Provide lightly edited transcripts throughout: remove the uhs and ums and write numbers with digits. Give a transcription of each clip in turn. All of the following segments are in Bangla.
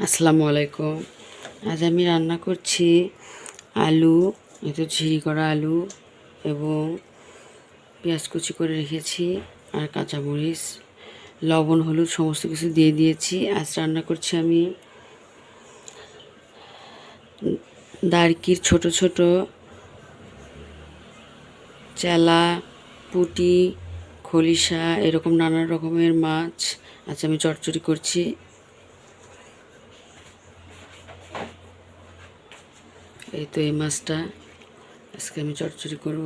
আসসালামু আলাইকুম। আজ আমি রান্না করছি আলু, ঝিরি করা আলু এবং পেঁয়াজ কুচি করে রেখেছি আর কাঁচামরিচ, লবণ হলুদ সমস্ত কিছু দিয়ে দিয়েছি। আজ রান্না করছি আমি দারকির ছোট ছোট চেলা, পুঁটি, খলিশা এরকম নানা রকমের মাছ আজ আমি চচ্চড়ি করছি। এই তো এই মাছটা আজকে আমি চচ্চড়ি করব।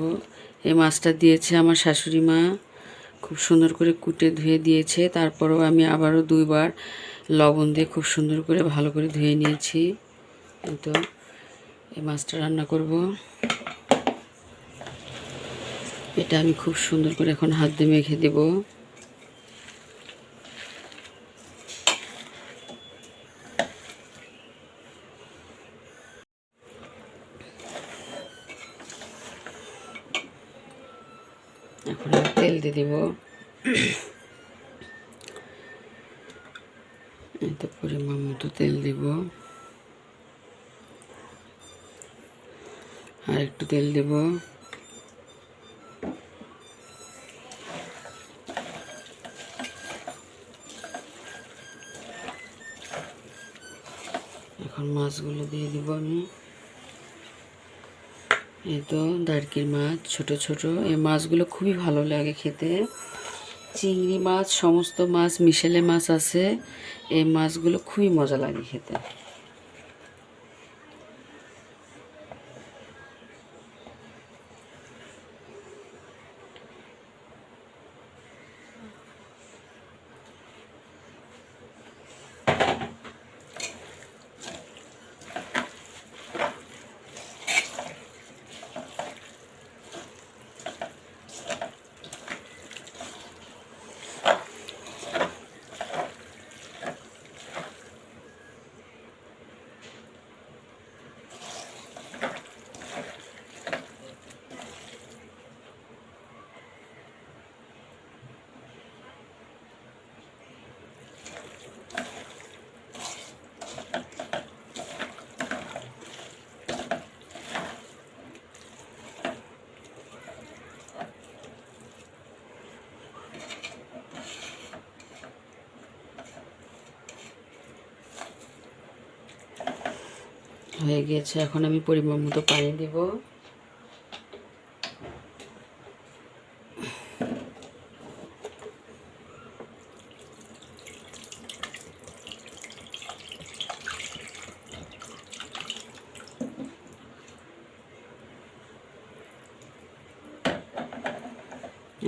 এই মাছটা দিয়েছে আমার শাশুড়ি মা, খুব সুন্দর করে কুটে ধুয়ে দিয়েছে। তারপরেও আমি আবারও 2বার লবণ দিয়ে খুব সুন্দর করে ভালো করে ধুয়ে নিয়েছি। তো এই মাছটা রান্না করব। এটা আমি খুব সুন্দর করে এখন হাত দিয়ে মেখে দেব। এখন আমি তেল দিয়ে দিব। এত পরিমাণ মতো তেল দিব, আর একটু তেল দেব। এখন মাছগুলো দিয়ে দিব আমি। এই তো দারকির মাছ ছোট ছোট, এই মাছগুলো খুবই ভালো লাগে খেতে। চিংড়ি মাছ, সমস্ত মাছ, মিশেলে মাছ আছে, এই মাছগুলো খুবই মজা লাগে খেতে। হয়ে গিয়েছে, এখন আমি পরিমাণ মতো পানি দেব।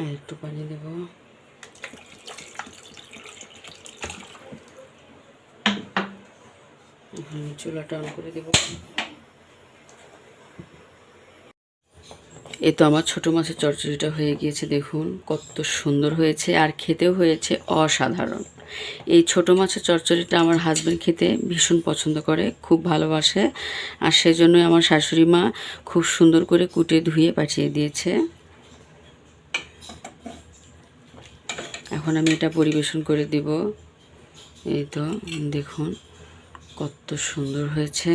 আর একটু পানি দেব। এখন আমি চুলাটা অন করে দেব। এই তো আমার ছোটো মাছের চচ্চড়িটা হয়ে গিয়েছে, দেখুন কত সুন্দর হয়েছে, আর খেতেও হয়েছে অসাধারণ। এই ছোটো মাছের চচ্চড়িটা আমার হাজব্যান্ড খেতে ভীষণ পছন্দ করে, খুব ভালোবাসে, আর সেজন্যই আমার শাশুড়ি মা খুব সুন্দর করে কুটে ধুয়ে পাঠিয়ে দিয়েছে। এখন আমি এটা পরিবেশন করে দিব। এই তো দেখুন কত সুন্দর হয়েছে।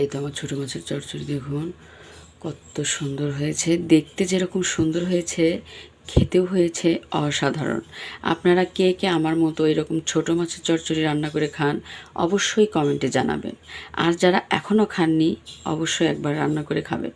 এই তো আমার ছোটো মাছের চচ্চড়ি দেখুন কত সুন্দর হয়েছে, দেখতে যেরকম সুন্দর হয়েছে খেতেও হয়েছে অসাধারণ। আপনারা কে কে আমার মতো এরকম ছোটো মাছের চচ্চড়ি রান্না করে খান অবশ্যই কমেন্টে জানাবেন, আর যারা এখনও খাননি অবশ্যই একবার রান্না করে খাবেন।